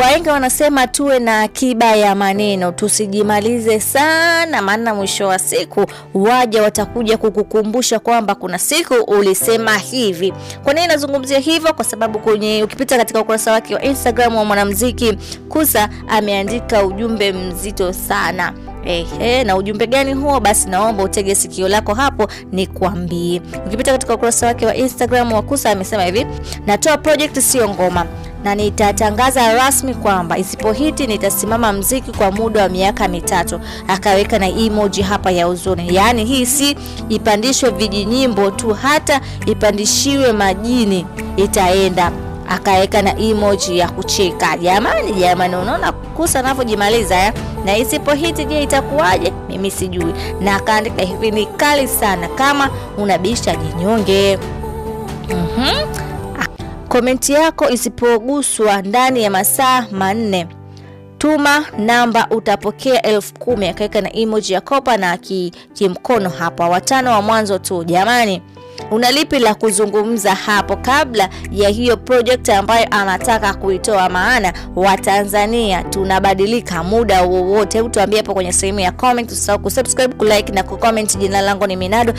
Wahenga wanasema tuwe na akiba ya maneno, tusijimalize sana, maana mwisho wa siku waja watakuja kukukumbusha kwamba kuna siku ulisema hivi. Kwa nini nazungumzia hivyo? Kwa sababu ukipita katika ukurasa wake wa Instagram wa mwanamuziki Kusa ameandika ujumbe mzito sana. Na ujumbe gani huo? Basi naomba utege sikio lako hapo nikwambie. Ukipita katika ukurasa wake wa Instagram wa Kusa amesema hivi: natoa project sio ngoma na nitatangaza rasmi kwamba isipohiti nitasimama mziki kwa muda wa miaka 3. Akaweka na emoji hapa ya huzuni. Yaani hii si ipandishwe vijinyimbo tu, hata ipandishiwe majini itaenda. Akaweka na emoji ya kucheka. Jamani unaona Kusa anavyojimaliza na isipohiti je itakuwaje? Mimi sijui. Na akaandika hivi: ni kali sana, kama unabisha jinyonge. Komenti yako isipoguswa ndani ya masaa 4, tuma namba utapokea 10,000. Akaweka na emoji ya kopa na kimkono hapa. 5 wa mwanzo tu. Jamani, unalipi la kuzungumza hapo kabla ya hiyo project ambayo anataka kuitoa? Maana wa Tanzania tunabadilika muda wowote. Hebu tuambie hapo kwenye sehemu ya comment. Usisahau kusubscribe, kulike na kucomment. Jina langu ni Minado.